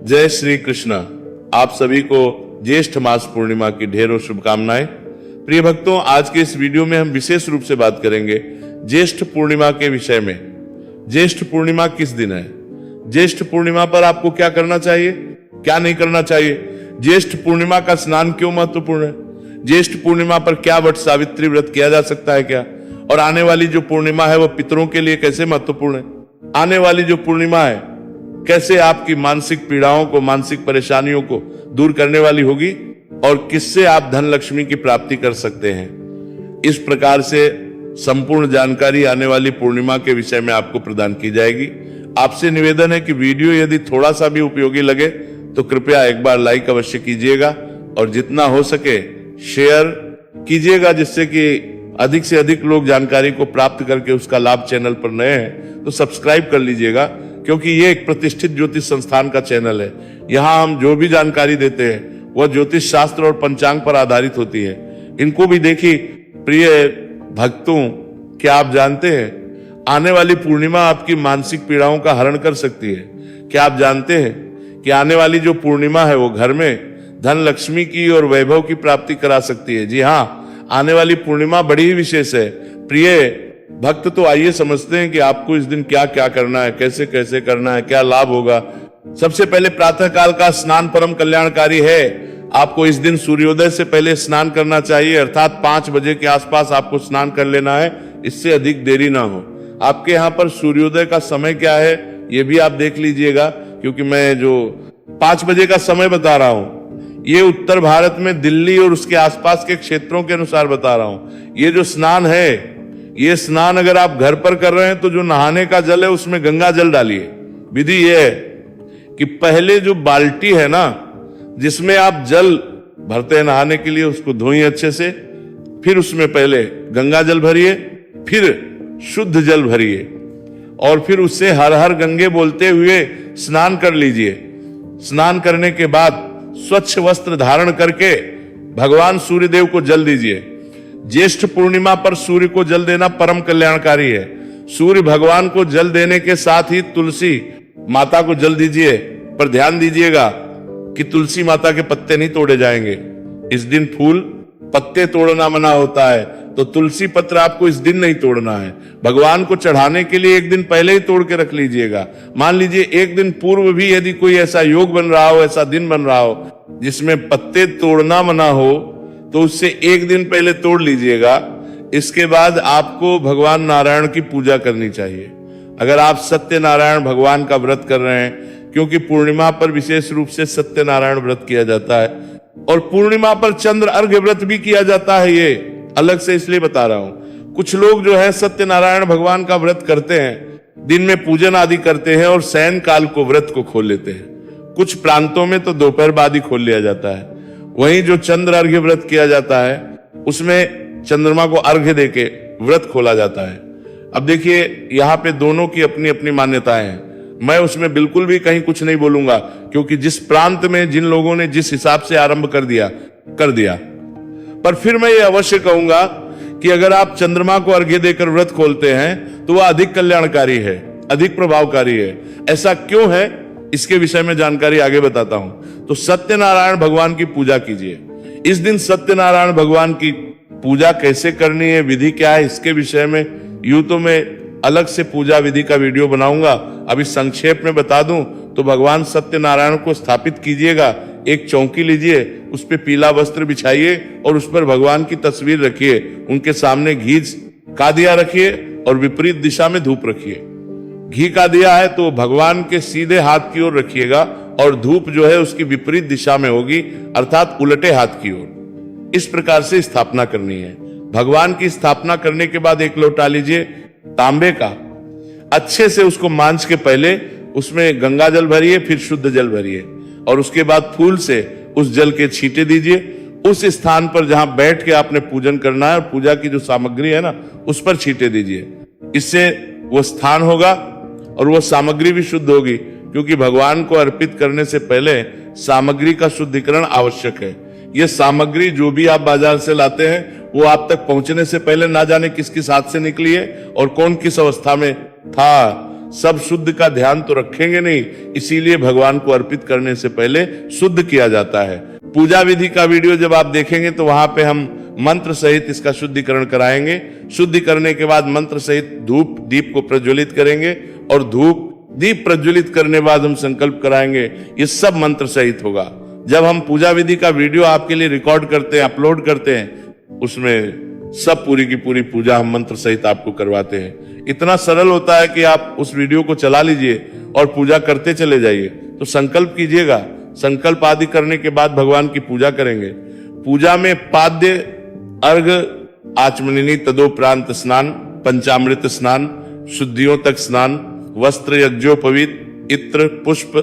जय श्री कृष्ण। आप सभी को ज्येष्ठ मास पूर्णिमा की ढेरों शुभकामनाएं। प्रिय भक्तों, आज के इस वीडियो में हम विशेष रूप से बात करेंगे ज्येष्ठ पूर्णिमा के विषय में। ज्येष्ठ पूर्णिमा किस दिन है, ज्येष्ठ पूर्णिमा पर आपको क्या करना चाहिए, क्या नहीं करना चाहिए, ज्येष्ठ पूर्णिमा का स्नान क्यों महत्वपूर्ण है, ज्येष्ठ पूर्णिमा पर क्या वट सावित्री व्रत किया जा सकता है क्या, और आने वाली जो पूर्णिमा है वो पितरों के लिए कैसे महत्वपूर्ण है, आने वाली जो पूर्णिमा है कैसे आपकी मानसिक पीड़ाओं को, मानसिक परेशानियों को दूर करने वाली होगी और किससे आप धन लक्ष्मी की प्राप्ति कर सकते हैं। इस प्रकार से संपूर्ण जानकारी आने वाली पूर्णिमा के विषय में आपको प्रदान की जाएगी। आपसे निवेदन है कि वीडियो यदि थोड़ा सा भी उपयोगी लगे तो कृपया एक बार लाइक अवश्य कीजिएगा और जितना हो सके शेयर कीजिएगा, जिससे कि अधिक से अधिक लोग जानकारी को प्राप्त करके उसका लाभ, चैनल पर नए हैं तो सब्सक्राइब कर लीजिएगा, क्योंकि ये एक प्रतिष्ठित ज्योतिष संस्थान का चैनल है। यहाँ हम जो भी जानकारी देते हैं वह ज्योतिष शास्त्र और पंचांग पर आधारित होती है। इनको भी देखिए प्रिय भक्तों, क्या आप जानते हैं आने वाली पूर्णिमा आपकी मानसिक पीड़ाओं का हरण कर सकती है। क्या आप जानते हैं कि आने वाली जो पूर्णिमा है वो घर में धन लक्ष्मी की और वैभव की प्राप्ति करा सकती है। जी हाँ, आने वाली पूर्णिमा बड़ी ही विशेष है। प्रिय भक्त, तो आइए समझते हैं कि आपको इस दिन क्या क्या करना है, कैसे कैसे करना है, क्या लाभ होगा। सबसे पहले प्रातः काल का स्नान परम कल्याणकारी है। आपको इस दिन सूर्योदय से पहले स्नान करना चाहिए, अर्थात 5 बजे के आसपास आपको स्नान कर लेना है, इससे अधिक देरी ना हो। आपके यहाँ पर सूर्योदय का समय क्या है ये भी आप देख लीजिएगा, क्योंकि मैं जो 5 बजे का समय बता रहा हूं ये उत्तर भारत में दिल्ली और उसके आसपास के क्षेत्रों के अनुसार बता रहा हूं। ये जो स्नान है, ये स्नान अगर आप घर पर कर रहे हैं तो जो नहाने का जल है उसमें गंगा जल डालिए। विधि ये है कि पहले जो बाल्टी है ना जिसमें आप जल भरते हैं नहाने के लिए, उसको धोइए अच्छे से, फिर उसमें पहले गंगा जल भरिए, फिर शुद्ध जल भरिए और फिर उससे हर हर गंगे बोलते हुए स्नान कर लीजिए। स्नान करने के बाद स्वच्छ वस्त्र धारण करके भगवान सूर्यदेव को जल दीजिए। ज्येष्ठ पूर्णिमा पर सूर्य को जल देना परम कल्याणकारी है। सूर्य भगवान को जल देने के साथ ही तुलसी माता को जल दीजिए, पर ध्यान दीजिएगा कि तुलसी माता के पत्ते नहीं तोड़े जाएंगे। इस दिन फूल पत्ते तोड़ना मना होता है, तो तुलसी पत्र आपको इस दिन नहीं तोड़ना है। भगवान को चढ़ाने के लिए एक दिन पहले ही तोड़ के रख लीजिएगा। मान लीजिए एक दिन पूर्व भी यदि कोई ऐसा योग बन रहा हो, ऐसा दिन बन रहा हो जिसमें पत्ते तोड़ना मना हो, तो उससे एक दिन पहले तोड़ लीजिएगा। इसके बाद आपको भगवान नारायण की पूजा करनी चाहिए। अगर आप सत्यनारायण भगवान का व्रत कर रहे हैं, क्योंकि पूर्णिमा पर विशेष रूप से सत्यनारायण व्रत किया जाता है और पूर्णिमा पर चंद्र अर्घ्य व्रत भी किया जाता है, ये अलग से इसलिए बता रहा हूं। कुछ लोग जो है सत्यनारायण भगवान का व्रत करते हैं, दिन में पूजन आदि करते हैं और शयन काल को व्रत को खोल लेते हैं। कुछ प्रांतों में तो दोपहर बाद ही खोल लिया जाता है। वहीं जो चंद्र अर्घ्य व्रत किया जाता है उसमें चंद्रमा को अर्घ्य देके व्रत खोला जाता है। अब देखिए यहाँ पे दोनों की अपनी अपनी मान्यताएं हैं। मैं उसमें बिल्कुल भी कहीं कुछ नहीं बोलूंगा, क्योंकि जिस प्रांत में जिन लोगों ने जिस हिसाब से आरंभ कर दिया। पर फिर मैं ये अवश्य कहूंगा कि अगर आप चंद्रमा को अर्घ्य देकर व्रत खोलते हैं तो वह अधिक कल्याणकारी है, अधिक प्रभावकारी है। ऐसा क्यों है इसके विषय में जानकारी आगे बताता हूं। तो सत्यनारायण भगवान की पूजा कीजिए। इस दिन सत्यनारायण भगवान की पूजा कैसे करनी है, विधि क्या है, इसके विषय में यूं तो मैं अलग से पूजा विधि का वीडियो बनाऊंगा। अभी संक्षेप में बता दूं तो भगवान सत्यनारायण को स्थापित कीजिएगा। एक चौकी लीजिए, उस पर पीला वस्त्र बिछाइए और उस पर भगवान की तस्वीर रखिए। उनके सामने घी का दिया रखिए और विपरीत दिशा में धूप रखिए। घी का दिया है तो भगवान के सीधे हाथ की ओर रखिएगा और धूप जो है उसकी विपरीत दिशा में होगी, अर्थात उलटे हाथ की ओर। इस प्रकार से स्थापना करनी है। भगवान की स्थापना करने के बाद एक लोटा लीजिए तांबे का, अच्छे से उसको मांझ के पहले उसमें गंगा जल भरिए, फिर शुद्ध जल भरिए और उसके बाद फूल से उस जल के छींटे दीजिए। उस स्थान पर जहां बैठ के आपने पूजन करना है और पूजा की जो सामग्री है ना उस पर छींटे दीजिए। इससे वो स्थान होगा और वो सामग्री भी शुद्ध होगी, क्योंकि भगवान को अर्पित करने से पहले सामग्री का शुद्धिकरण आवश्यक है। ये सामग्री जो भी आप बाजार से लाते हैं वो आप तक पहुंचने से पहले ना जाने किस किस हाथ से निकली है और कौन किस अवस्था में था। सब शुद्ध का ध्यान तो रखेंगे नहीं, इसीलिए भगवान को अर्पित करने से पहले शुद्ध किया जाता है। पूजा विधि का वीडियो जब आप देखेंगे तो वहां पे हम मंत्र सहित इसका शुद्धिकरण कराएंगे। शुद्धि करने के बाद मंत्र सहित धूप दीप को प्रज्वलित करेंगे और धूप दीप प्रज्वलित करने बाद हम संकल्प कराएंगे। ये सब मंत्र सहित होगा। जब हम पूजा विधि का वीडियो आपके लिए रिकॉर्ड करते हैं, अपलोड करते हैं, उसमें सब पूरी की पूरी पूजा हम मंत्र सहित आपको करवाते हैं। इतना सरल होता है कि आप उस वीडियो को चला लीजिए और पूजा करते चले जाइए। तो संकल्प कीजिएगा, संकल्प आदि करने के बाद भगवान की पूजा करेंगे। पूजा में पाद्य अर्घ आचमनिनी तदोपरांत स्नान, पंचामृत स्नान, शुद्धियों तक स्नान, वस्त्र यज्ञोपवीत, इत्र पुष्प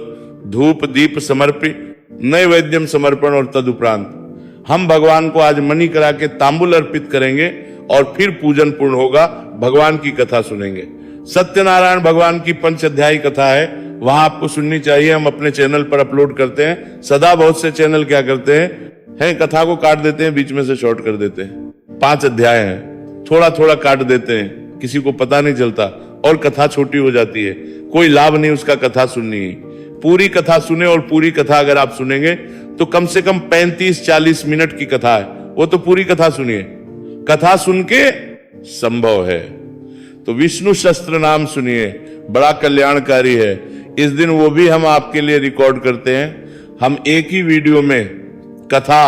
धूप दीप समर्पित, नैवेद्यम समर्पण और तदुपरांत हम भगवान को आज मणि करा के तांबुल अर्पित करेंगे और फिर पूजन पूर्ण होगा। भगवान की कथा सुनेंगे। सत्यनारायण भगवान की पंच अध्यायी कथा है, वहां आपको सुननी चाहिए। हम अपने चैनल पर अपलोड करते हैं। सदा बहुत से चैनल क्या करते हैं कथा को काट देते हैं, बीच में से शॉर्ट कर देते हैं। 5 अध्याय हैं, थोड़ा थोड़ा काट देते हैं, किसी को पता नहीं चलता और कथा छोटी हो जाती है। कोई लाभ नहीं उसका कथा सुननी है। पूरी कथा सुने, और पूरी कथा अगर आप सुनेंगे तो कम से कम 35-40 मिनट की कथा है, वो तो पूरी कथा सुनिए। कथा सुन के संभव है तो विष्णु शस्त्र नाम सुनिए, बड़ा कल्याणकारी है। इस दिन वो भी हम आपके लिए रिकॉर्ड करते हैं। हम एक ही वीडियो में कथा,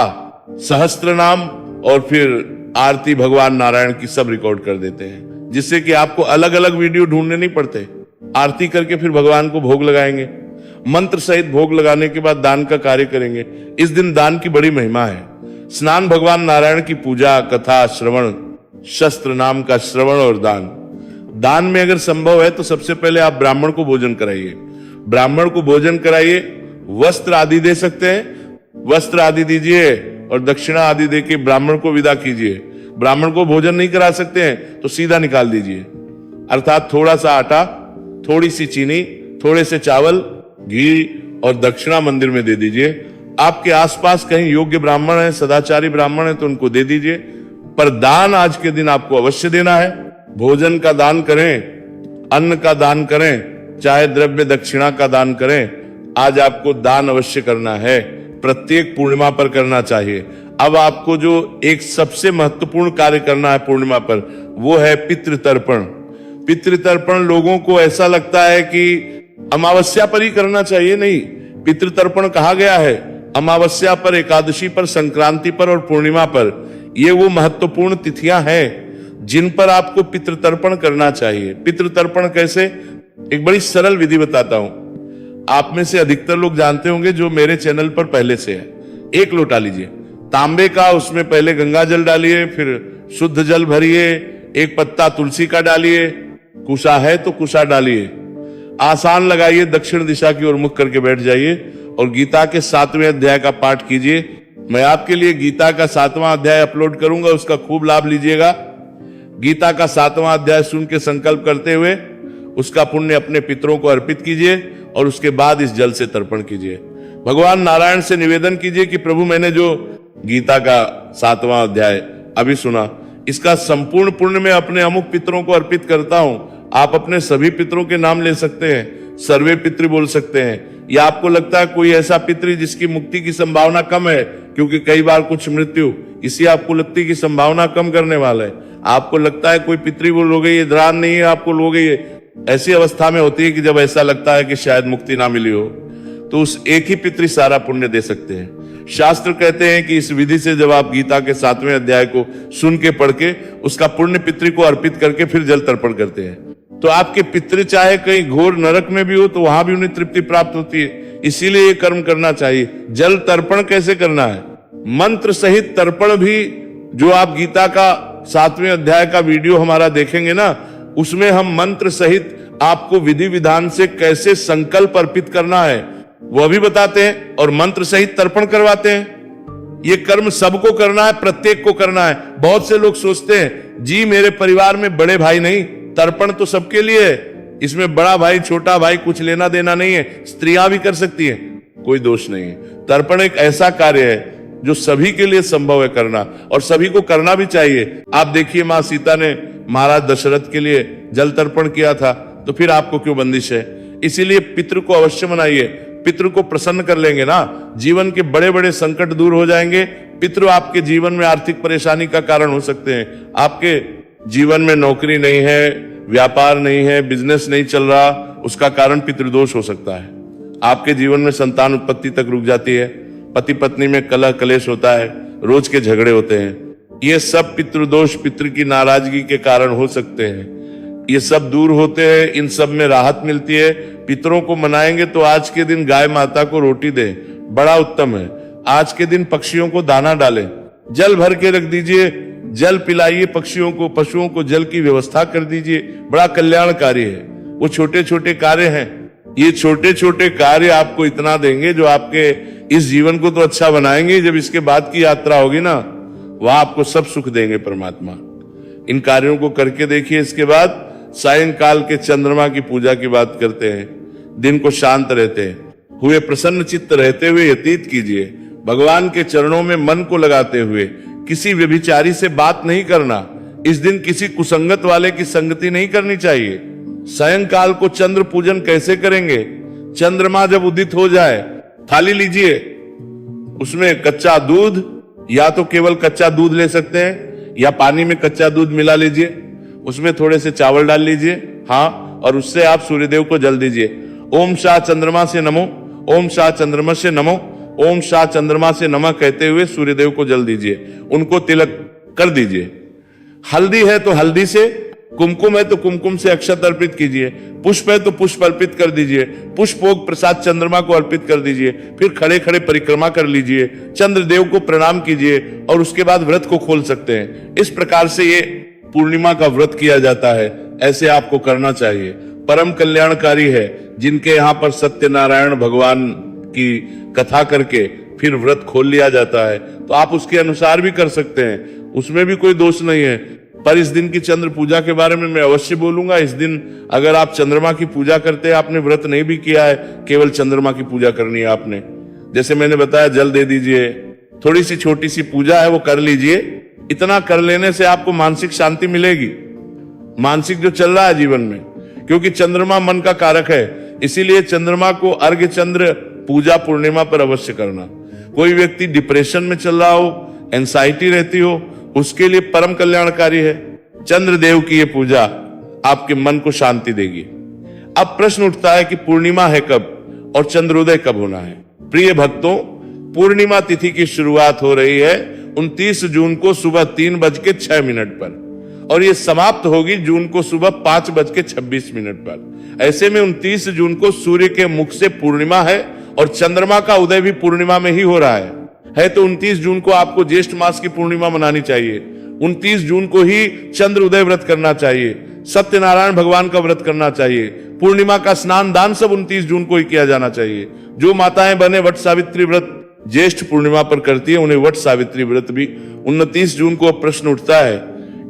सहस्त्र नाम और फिर आरती भगवान नारायण की सब रिकॉर्ड कर देते हैं, जिससे कि आपको अलग अलग वीडियो ढूंढने नहीं पड़ते। आरती करके फिर भगवान को भोग लगाएंगे। मंत्र सहित भोग लगाने के बाद दान का कार्य करेंगे। इस दिन दान की बड़ी महिमा है। स्नान, भगवान नारायण की पूजा, कथा, श्रवण, शस्त्र नाम का श्रवण और दान। दान में अगर संभव है तो सबसे पहले आप ब्राह्मण को भोजन कराइए। ब्राह्मण को भोजन कराइए, वस्त्र आदि दे सकते हैं, वस्त्र आदि दीजिए और दक्षिणा आदि देके ब्राह्मण को विदा कीजिए। ब्राह्मण को भोजन नहीं करा सकते हैं तो सीधा निकाल दीजिए, अर्थात थोड़ा सा आटा, थोड़ी सी चीनी, थोड़े से चावल, घी और दक्षिणा मंदिर में दे दीजिए। आपके आसपास कहीं योग्य ब्राह्मण है, सदाचारी ब्राह्मण है तो उनको दे दीजिए, पर दान आज के दिन आपको अवश्य देना है। भोजन का दान करें, अन्न का दान करें, चाहे द्रव्य दक्षिणा का दान करें, आज आपको दान अवश्य करना है। प्रत्येक पूर्णिमा पर करना चाहिए। अब आपको जो एक सबसे महत्वपूर्ण कार्य करना है पूर्णिमा पर, वो है पितृतर्पण। पितृतर्पण लोगों को ऐसा लगता है कि अमावस्या पर ही करना चाहिए, नहीं। पितृतर्पण कहा गया है अमावस्या पर, एकादशी पर, संक्रांति पर और पूर्णिमा पर। ये वो महत्वपूर्ण तिथियां हैं जिन पर आपको पितृतर्पण करना चाहिए। पितृतर्पण कैसे, एक बड़ी सरल विधि बताता हूं। आप में से अधिकतर लोग जानते होंगे जो मेरे चैनल पर पहले से है। 1 लोटा लीजिए तांबे का, उसमें पहले गंगा जल डालिए, फिर शुद्ध जल भरिए, 1 पत्ता तुलसी का डालिए, कुशा है तो कुशा डालिए, आसान लगाइए, दक्षिण दिशा की ओर मुख करके बैठ जाइए और गीता के 7वें अध्याय का पाठ कीजिए। मैं आपके लिए गीता का 7वां अध्याय अपलोड करूंगा, उसका खूब लाभ लीजिएगा। गीता का 7वां अध्याय सुन के संकल्प करते हुए उसका पुण्य अपने पितरों को अर्पित कीजिए और उसके बाद इस जल से तर्पण कीजिए। भगवान नारायण से निवेदन कीजिए कि प्रभु, मैंने जो गीता का 7वां अध्याय अभी सुना, इसका संपूर्ण पुण्य मैं अपने अमुक पितरों को अर्पित करता हूं। आप अपने सभी पितरों के नाम ले सकते हैं, सर्वे पितृ बोल सकते हैं, या आपको लगता है कोई ऐसा पितृ जिसकी मुक्ति की संभावना कम है, क्योंकि कई बार कुछ मृत्यु इसी आपको लगती की संभावना कम करने वाला है। आपको लगता है कोई पितृ बोल हो गई, ये ध्यान नहीं है आपको, हो गई है। ऐसी अवस्था में होती है कि जब ऐसा लगता है कि शायद मुक्ति ना मिली हो, तो उस एक ही पितृ सारा पुण्य दे सकते हैं। शास्त्र कहते हैं कि इस विधि से जब आप गीता के 7वें अध्याय को सुन के पढ़ के उसका पुण्य पितृ को अर्पित करके फिर जल तर्पण करते हैं, तो आपके पितृ चाहे कहीं घोर नरक में भी हो तो वहां भी उन्हें तृप्ति प्राप्त होती है। इसीलिए ये कर्म करना चाहिए। जल तर्पण कैसे करना है, मंत्र सहित तर्पण भी, जो आप गीता का 7वें अध्याय का वीडियो हमारा देखेंगे ना, उसमें हम मंत्र सहित आपको विधि विधान से कैसे संकल्प अर्पित करना है वह भी बताते हैं और मंत्र सहित तर्पण करवाते हैं। ये कर्म सबको करना है, प्रत्येक को करना है। बहुत से लोग सोचते हैं जी मेरे परिवार में बड़े भाई नहीं, तर्पण तो सबके लिए है, इसमें बड़ा भाई छोटा भाई कुछ लेना देना नहीं है, स्त्रियां भी कर सकती हैं, कोई दोष नहीं है। तर्पण एक ऐसा कार्य है जो सभी के लिए संभव है करना, और सभी को करना भी चाहिए। आप देखिए मां सीता ने महाराज दशरथ के लिए जल तर्पण किया था, तो फिर आपको क्यों बंदिश है। इसीलिए पितृ को अवश्य मनाइए, पितृ को प्रसन्न कर लेंगे ना, जीवन के बड़े बड़े संकट दूर हो जाएंगे। पितृ आपके जीवन में आर्थिक परेशानी का कारण हो सकते हैं। आपके जीवन में नौकरी नहीं है, व्यापार नहीं है, बिजनेस नहीं चल रहा, उसका कारण पितृदोष हो सकता है। आपके जीवन में संतान उत्पत्ति तक रुक जाती है, पति पत्नी में कलह कलेश होता है, रोज के झगड़े होते हैं। ये सब पितृदोष, पितृ की नाराजगी के कारण हो सकते हैं। ये सब दूर होते हैं, इन सब में राहत मिलती है। पितरों को मनाएंगे तो आज के दिन गाय माता को रोटी दें, बड़ा उत्तम है। आज के दिन पक्षियों को दाना डालें, जल भर के रख दीजिए, जल पिलाइए पक्षियों को, पशुओं को जल की व्यवस्था कर दीजिए, बड़ा कल्याणकारी है। वो छोटे छोटे कार्य हैं, ये छोटे छोटे कार्य आपको इतना देंगे जो आपके इस जीवन को तो अच्छा बनाएंगे। जब इसके बाद की यात्रा होगी ना, वहां आपको सब सुख देंगे परमात्मा। इन कार्यों को करके देखिए। इसके बाद सायंकाल के चंद्रमा की पूजा की बात करते हैं। दिन को शांत रहते हुए, प्रसन्न चित्त रहते हुए व्यतीत कीजिए। भगवान के चरणों में मन को लगाते हुए, किसी व्यभिचारी से बात नहीं करना। इस दिन किसी कुसंगत वाले की संगति नहीं करनी चाहिए। सायंकाल को चंद्र पूजन कैसे करेंगे? चंद्रमा जब उदित हो जाए, थाली लीजिए, उसमें कच्चा दूध, या तो केवल कच्चा दूध ले सकते हैं या पानी में कच्चा दूध मिला लीजिए, उसमें थोड़े से चावल डाल लीजिए, हाँ, और उससे आप सूर्यदेव को जल दीजिए। ओम शाह चंद्रमा से नमो, ओम शाह चंद्रमा से नमो, ओम शाह चंद्रमा से नमः कहते हुए सूर्यदेव को जल दीजिए, उनको तिलक कर दीजिए। हल्दी है तो हल्दी से, कुमकुम है तो कुमकुम से अक्षत अर्पित कीजिए, पुष्प है तो पुष्प अर्पित कर दीजिए, पुष्पोग प्रसाद चंद्रमा को अर्पित कर दीजिए। फिर खड़े खड़े परिक्रमा कर लीजिए, चंद्रदेव को प्रणाम कीजिए और उसके बाद व्रत को खोल सकते हैं। इस प्रकार से ये पूर्णिमा का व्रत किया जाता है, ऐसे आपको करना चाहिए। परम कल्याणकारी है। जिनके यहाँ पर सत्यनारायण भगवान की कथा करके फिर व्रत खोल लिया जाता है, तो आप उसके अनुसार भी कर सकते हैं, उसमें भी कोई दोष नहीं है। पर इस दिन की चंद्र पूजा के बारे में मैं अवश्य बोलूंगा। इस दिन अगर आप चंद्रमा की पूजा करते हैं, आपने व्रत नहीं भी किया है, केवल चंद्रमा की पूजा करनी है आपने, जैसे मैंने बताया, जल दे दीजिए, थोड़ी सी छोटी सी पूजा है वो कर लीजिए। इतना कर लेने से आपको मानसिक शांति मिलेगी, मानसिक जो चल रहा है जीवन में, क्योंकि चंद्रमा मन का कारक है। इसीलिए चंद्रमा को अर्घ्य चंद्र पूजा पूर्णिमा पर अवश्य करना। कोई व्यक्ति डिप्रेशन में चल रहा हो, एंजाइटी रहती हो, उसके लिए परम कल्याणकारी है। चंद्रदेव की ये पूजा आपके मन को शांति देगी। अब प्रश्न उठता है कि पूर्णिमा है कब और चंद्रोदय कब होना है। प्रिय भक्तों, पूर्णिमा तिथि की शुरुआत हो रही है 29 जून को सुबह 3:06 पर, और ये समाप्त होगी जून को सुबह 5:26 पर। ऐसे में 29 जून को सूर्य के मुख से पूर्णिमा है और चंद्रमा का उदय भी पूर्णिमा में ही हो रहा है। तो 29 जून को आपको ज्येष्ठ मास की पूर्णिमा मनानी चाहिए। 29 जून को ही चंद्र उदय व्रत करना चाहिए, सत्यनारायण भगवान का व्रत करना चाहिए, पूर्णिमा का स्नान दान सब 29 जून को ही किया जाना चाहिए। जो माताएं बने वट सावित्री व्रत ज्येष्ठ पूर्णिमा पर करती है, उन्हें वट सावित्री व्रत भी 29 जून को। प्रश्न उठता है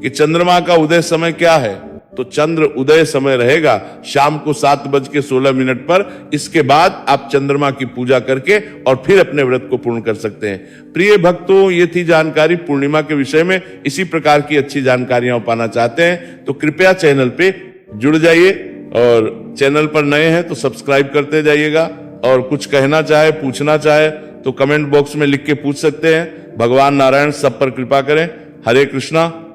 कि चंद्रमा का उदय समय क्या है, तो चंद्र उदय समय रहेगा शाम को 7:16 पर। इसके बाद आप चंद्रमा की पूजा करके और फिर अपने व्रत को पूर्ण कर सकते हैं। प्रिय भक्तों, ये थी जानकारी पूर्णिमा के विषय में। इसी प्रकार की अच्छी जानकारियां पाना चाहते हैं तो कृपया चैनल पे जुड़ जाइए, और चैनल पर नए हैं तो सब्सक्राइब करते जाइएगा। और कुछ कहना चाहे, पूछना चाहे तो कमेंट बॉक्स में लिख के पूछ सकते हैं। भगवान नारायण सब पर कृपा करें। हरे कृष्णा,